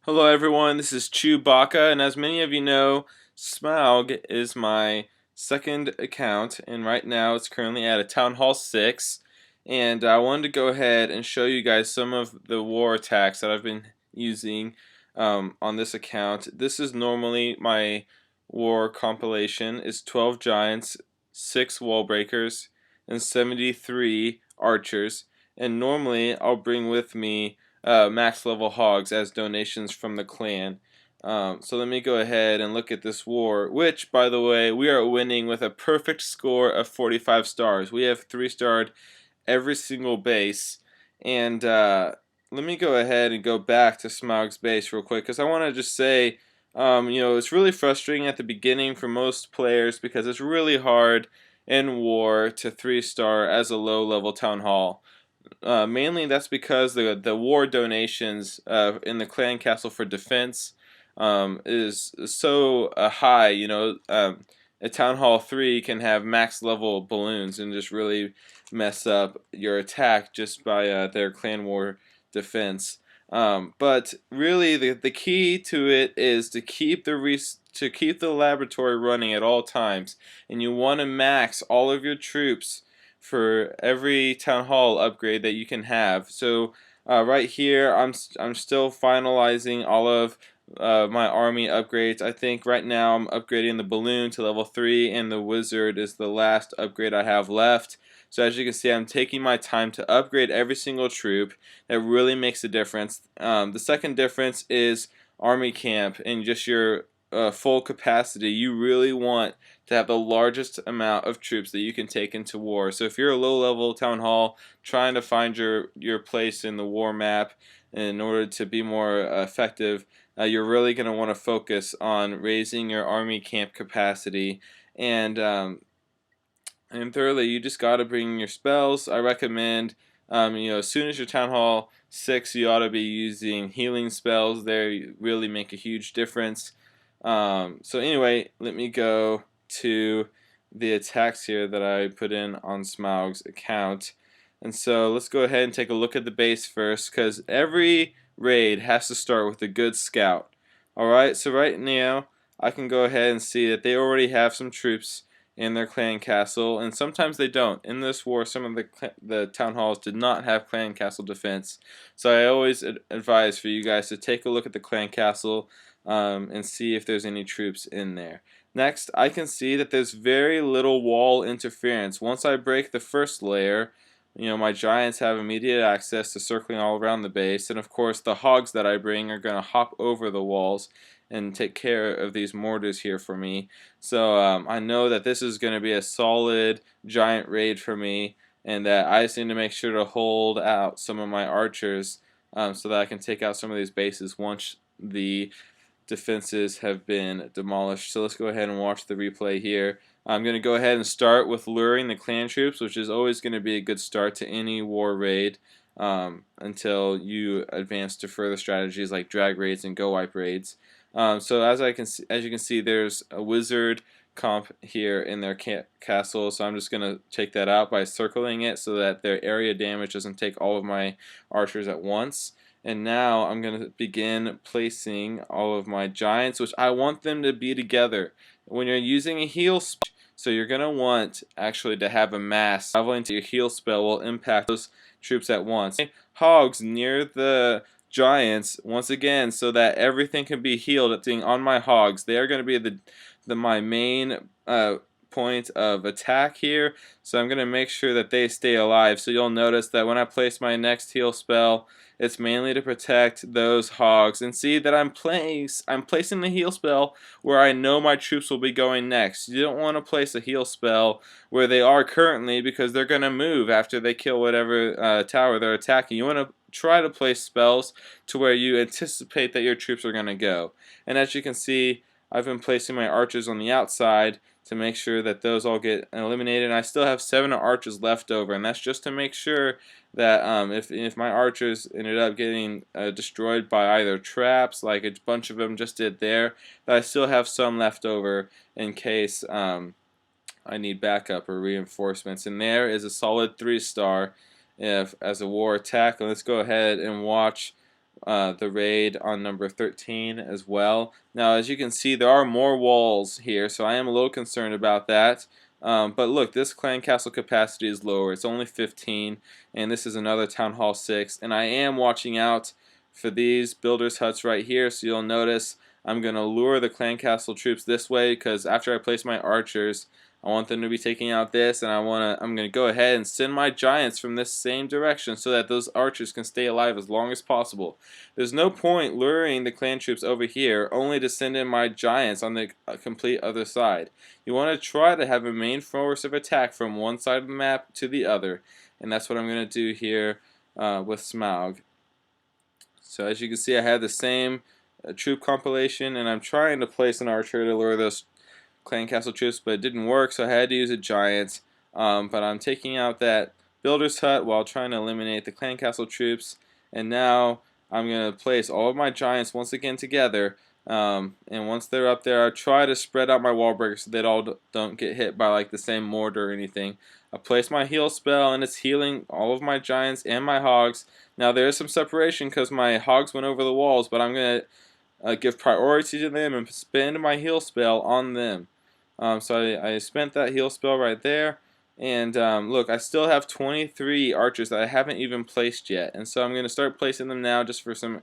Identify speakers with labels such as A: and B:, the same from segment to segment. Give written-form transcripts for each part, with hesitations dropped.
A: Hello everyone, this is Chewbacca, and as many of you know, Smaug is my second account, and right now it's currently at a Town Hall 6, and I wanted to go ahead and show you guys some of the war attacks that I've been using on this account. This is normally my war compilation. It's 12 giants, 6 wall breakers, and 73 archers, and normally I'll bring with me max level hogs as donations from the clan. So let me go ahead and look at this war, which, by the way, we are winning with a perfect score of 45 stars. We have 3-starred every single base, and let me go ahead and go back to Smaug's base real quick, because I want to just say, it's really frustrating at the beginning for most players because it's really hard in war to 3-star as a low-level town hall. Mainly that's because the war donations in the clan castle for defense is so high. A town hall 3 can have max level balloons and just really mess up your attack just by their clan war defense. But really, the key to it is to keep the laboratory running at all times, and you want to max all of your troops for every town hall upgrade that you can have. So right here, I'm still finalizing all of my army upgrades. I think right now I'm upgrading the balloon to level 3, and the wizard is the last upgrade I have left. So as you can see, I'm taking my time to upgrade every single troop. That really makes a difference. The second difference is army camp and just your full capacity. You really want to have the largest amount of troops that you can take into war. So if you're a low-level town hall trying to find your place in the war map in order to be more effective, you're really going to want to focus on raising your army camp capacity. And thirdly, you just got to bring your spells. I recommend, as soon as your Town Hall 6, you ought to be using healing spells. They really make a huge difference. So anyway, let me go to the attacks here that I put in on Smaug's account. And so let's go ahead and take a look at the base first, because every raid has to start with a good scout. Alright, so right now I can go ahead and see that they already have some troops in their clan castle, and sometimes they don't. In this war, some of the town halls did not have clan castle defense, so I always advise for you guys to take a look at the clan castle and see if there's any troops in there. Next, I can see that there's very little wall interference. Once I break the first layer, my giants have immediate access to circling all around the base, and of course the hogs that I bring are going to hop over the walls and take care of these mortars here for me. So I know that this is going to be a solid giant raid for me, and that I just need to make sure to hold out some of my archers so that I can take out some of these bases once the defenses have been demolished. So let's go ahead and watch the replay here. I'm going to go ahead and start with luring the clan troops, which is always going to be a good start to any war raid until you advance to further strategies like drag raids and go wipe raids. So as you can see, there's a wizard comp here in their castle, so I'm just going to take that out by circling it so that their area damage doesn't take all of my archers at once. And now I'm going to begin placing all of my giants, which I want them to be together. When you're using a heal spell, so you're going to want actually to have a mass. Traveling to your heal spell will impact those troops at once. Hogs near the giants once again so that everything can be healed at being on my hogs. They are going to be my main point of attack here, so I'm going to make sure that they stay alive. So you'll notice that when I place my next heal spell, it's mainly to protect those hogs. And see that I'm placing the heal spell where I know my troops will be going next. You don't want to place a heal spell where they are currently, because they're going to move after they kill whatever tower they're attacking. You want to try to place spells to where you anticipate that your troops are going to go. And as you can see, I've been placing my archers on the outside to make sure that those all get eliminated. And I still have 7 archers left over, and that's just to make sure that if my archers ended up getting destroyed by either traps, like a bunch of them just did there, that I still have some left over in case I need backup or reinforcements. And there is a solid 3-star as a war attack. And let's go ahead and watch the raid on number 13 as well. Now, as you can see, there are more walls here, so I am a little concerned about that. But look, this clan castle capacity is lower. It's only 15, and this is another Town Hall 6. And I am watching out for these builders' huts right here, so you'll notice I'm going to lure the clan castle troops this way, because after I place my archers, I want them to be taking out this, and I'm going to go ahead and send my giants from this same direction so that those archers can stay alive as long as possible. There's no point luring the clan troops over here only to send in my giants on the complete other side. You want to try to have a main force of attack from one side of the map to the other, and that's what I'm going to do here with Smaug. So as you can see, I have the same troop compilation, and I'm trying to place an archer to lure those clan castle troops, but it didn't work, so I had to use a giant. But I'm taking out that builder's hut while trying to eliminate the clan castle troops, and now I'm going to place all of my giants once again together, and once they're up there, I try to spread out my wall breakers so they all don't get hit by like the same mortar or anything. I place my heal spell, and it's healing all of my giants and my hogs. Now there is some separation because my hogs went over the walls, but I'm going to give priority to them and spend my heal spell on them. So I spent that heal spell right there, and look, I still have 23 archers that I haven't even placed yet, and so I'm going to start placing them now just for some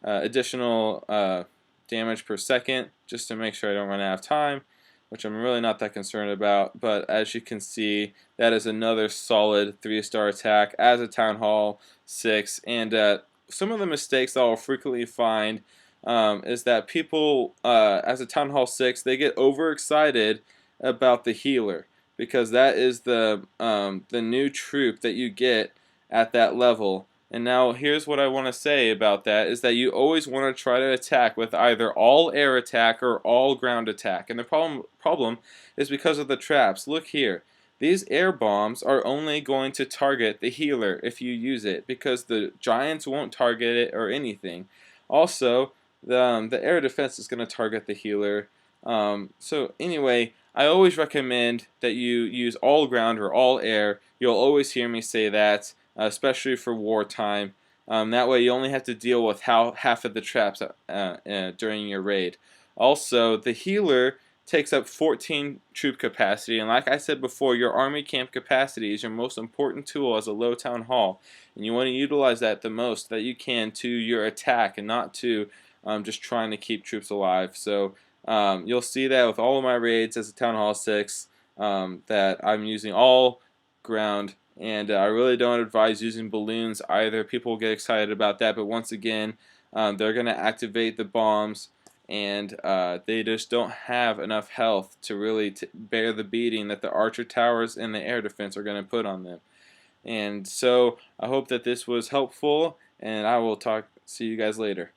A: additional damage per second, just to make sure I don't run out of time, which I'm really not that concerned about. But as you can see, that is another solid 3-star attack as a Town Hall 6, and some of the mistakes that I'll frequently find is that people, as a Town Hall 6, they get overexcited about the healer, because that is the new troop that you get at that level. And now here's what I want to say about that, is that you always want to try to attack with either all air attack or all ground attack. And the problem is because of the traps. Look here. These air bombs are only going to target the healer if you use it, because the giants won't target it or anything. Also, the air defense is going to target the healer. So anyway, I always recommend that you use all ground or all air. You'll always hear me say that, especially for wartime. That way you only have to deal with half of the traps during your raid. Also, the healer takes up 14 troop capacity, and like I said before, your army camp capacity is your most important tool as a low town hall, and you want to utilize that the most that you can to your attack, and not to just trying to keep troops alive. So you'll see that with all of my raids as a Town Hall 6, that I'm using all ground, and I really don't advise using balloons either. People get excited about that, but once again, they're going to activate the bombs, and they just don't have enough health to really bear the beating that the archer towers and the air defense are going to put on them. And so I hope that this was helpful, and I will see you guys later.